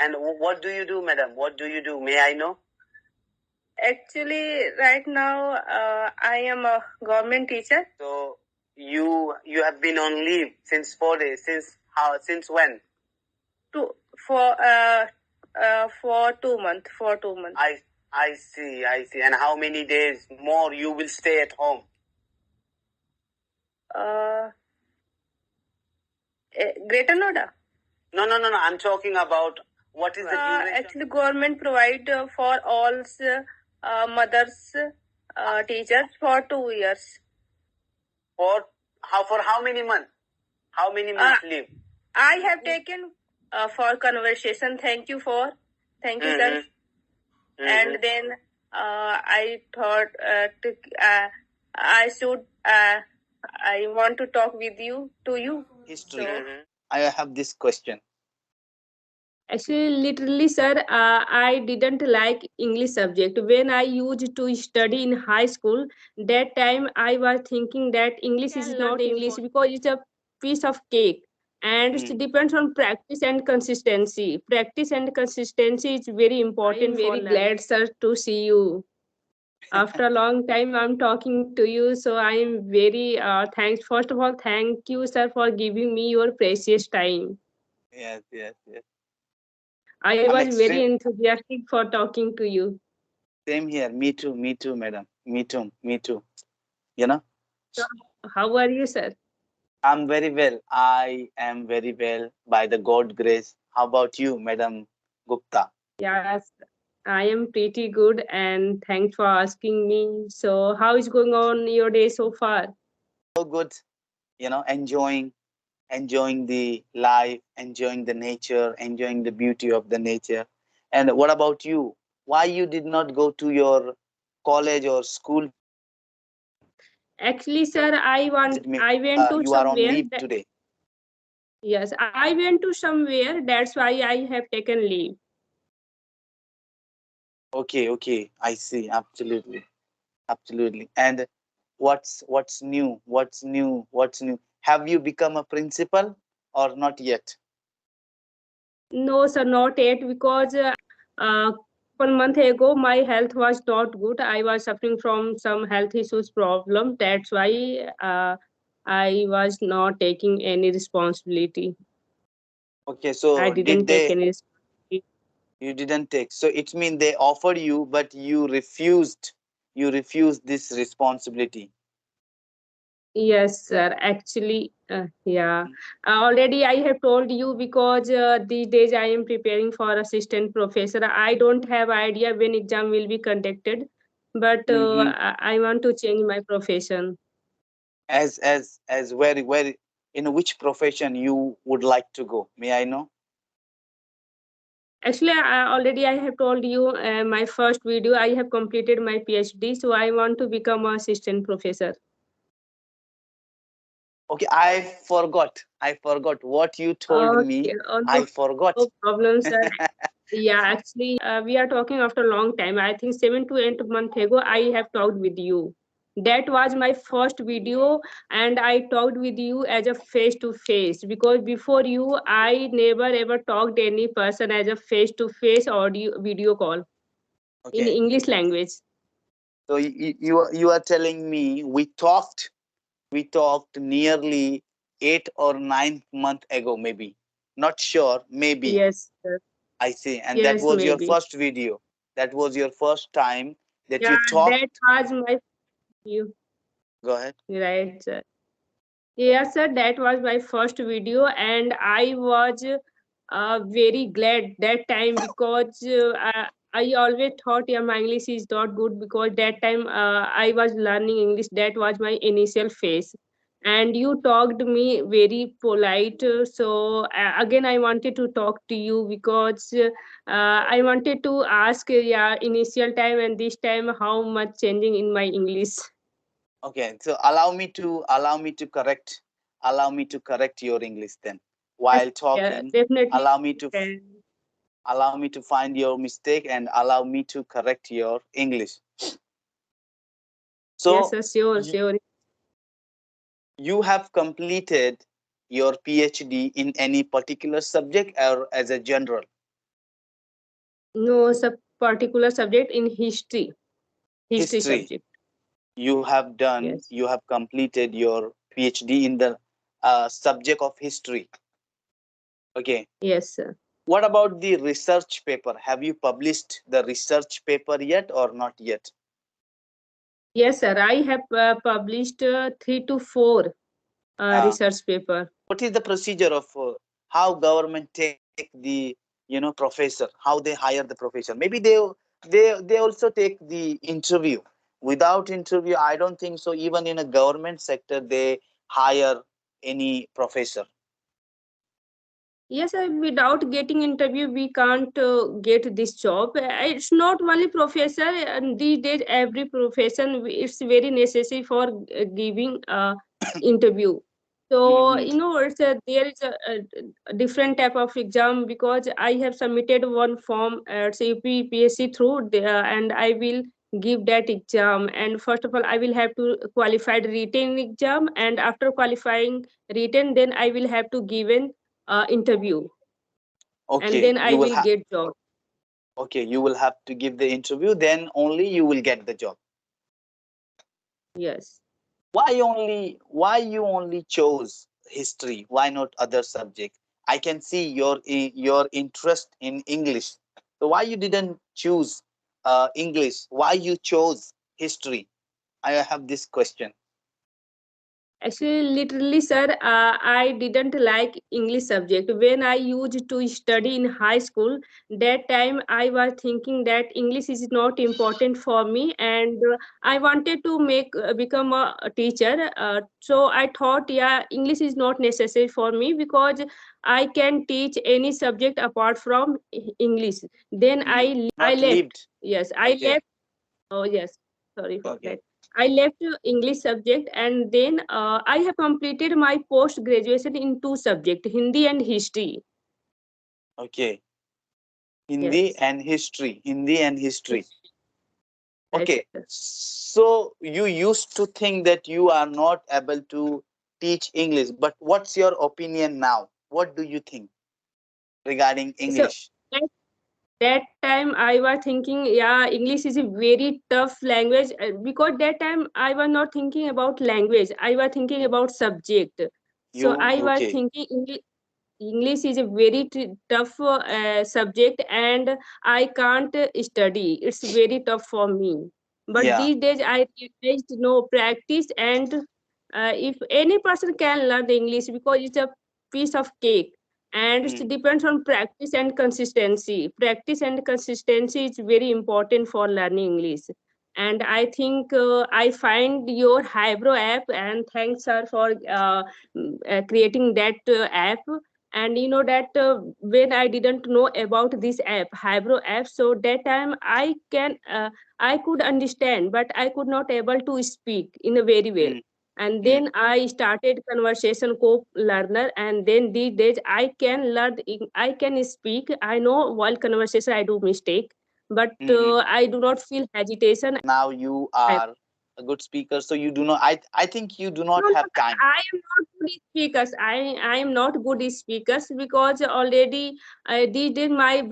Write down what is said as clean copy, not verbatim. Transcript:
And what do you do, madam? What do you do? May I know? Actually, right now, I am a government teacher. So you have been on leave since 4 days. Since when? For 2 months. For 2 months. I see. And how many days more you will stay at home? Greater Noida. No. I'm talking about what is the duration? Actually, government provide for all mothers, teachers for 2 years. For how many months? How many months leave? I have taken for conversation. Thank you, sir. And then I thought I want to talk with you. To you. History. I have this question. Actually, literally, sir, I didn't like English subject. When I used to study in high school, that time I was thinking that English is not English because it's a piece of cake. And it depends on practice and consistency. Practice and consistency is very important. I'm very glad, sir, to see you. After a long time, I'm talking to you. So I'm very thanks. First of all, thank you, sir, for giving me your precious time. Yes. I was very enthusiastic for talking to you. Same here. Me too, madam. Me too. You know? So, how are you, sir? I'm very well. I am very well by the God grace. How about you, Madam Gupta? Yes, I am pretty good and thanks for asking me. So, how is going on your day so far? So good. Enjoying the life, enjoying the nature, enjoying the beauty of the nature. And what about you? Why you did not go to your college or school? Actually, sir, I went to you are on somewhere. leave today. Yes, I went to somewhere. That's why I have taken leave. Okay. I see. Absolutely. And what's new? Have you become a principal or not yet? No, sir, not yet because 1 month ago my health was not good. I was suffering from some health issues problem. That's why I was not taking any responsibility. Okay, so I didn't take any responsibility. You didn't take. So it means they offered you, but you refused. You refused this responsibility. Yes, sir. Actually, yeah. Already I have told you because these days I am preparing for assistant professor. I don't have idea when exam will be conducted, but I want to change my profession. As where in which profession you would like to go? May I know? Actually, I have told you my first video. I have completed my PhD, so I want to become an assistant professor. Okay, I forgot what you told me. I forgot. No problem, sir. Yeah, actually, we are talking after a long time. I think 7 to 8 months ago, I have talked with you. That was my first video, and I talked with you as a face to face because before you, I never ever talked any person as a face to face audio video call in English language. So you are telling me we talked nearly 8 or 9 months ago, maybe. Not sure, maybe. Yes, sir. I see. And Yes, that was your maybe. first video. That was your first time that Yeah, you talked. that was my you. Go ahead. Right, sir. Yes, sir. That was my first video, and I was very glad that time because I always thought yeah, my English is not good because that time I was learning English. That was my initial phase, and you talked me very polite. So again, I wanted to talk to you because I wanted to ask yeah initial time and this time how much changing in my English. Okay, so allow me to correct your English then. While talking, definitely allow me to find your mistake and allow me to correct your English. So yes, sir, sure. You have completed your PhD in any particular subject or as a general? No particular subject in history History. subject. You have done, Yes. you have completed your PhD in the subject of history. Okay. Yes, sir. What about the research paper? Have you published the research paper yet or not yet? Yes, sir. I have published 3 to 4 Uh, research paper. what is the procedure of how government take the professor, how they hire the professor? Maybe they also take the interview. Without interview, I don't think so even in a government sector they hire any professor. Yes, without getting interview, we can't get this job. It's not only professor, and these days every profession it's very necessary for giving interview. So Hmm. there is a different type of exam because I have submitted one form at UPSC through and I will give that exam. And first of all, I will have to qualified written exam, and after qualifying written, then I will have to give an interview, and Okay, then I you will will have, get job. okay, you will have to give the interview, then only you will get the job. Yes. Why you only chose history? Why not other subject? I can see your interest in English. So why you didn't choose English? Why you chose history? I have this question. Actually, literally, sir, I didn't like English subject. When I used to study in high school, that time I was thinking that English is not important for me, and I wanted to make become a teacher. So I thought, yeah, English is not necessary for me because I can teach any subject apart from English. Then You I not left. lived. Yes, I Okay. left. Oh, yes. Sorry for Okay. that. I left English subject, and then I have completed my post graduation in 2 subjects, Hindi and history. Okay. Hindi Yes. and history. Hindi and history. History. Right, Okay. sir. So you used to think that you are not able to teach English, but what's your opinion now? What do you think regarding So English? at that time I was thinking, yeah, English is a very tough language because that time I was not thinking about language. I was thinking about subject. So You I was okay? thinking English is a very tough subject, and I can't study. It's very tough for me. But Yeah. these days, I realized no practice, and if any person can learn the English because it's a piece of cake, and it Mm, depends on practice and consistency. Practice and consistency is very important for learning English. And I think I find your Hybro app, and thanks sir for creating that app. And you know that when I didn't know about this app, Hybro app, so that time I could understand, but I could not able to speak in a very well. mm, And mm, then I started conversation co learner, and then these days I can learn, I can speak. I know while conversation I do mistake, but mm. I do not feel hesitation. Now you are a good speaker, so you do not. I think you do No, not no, have time. I am not good speakers. I am not good speakers because already these days my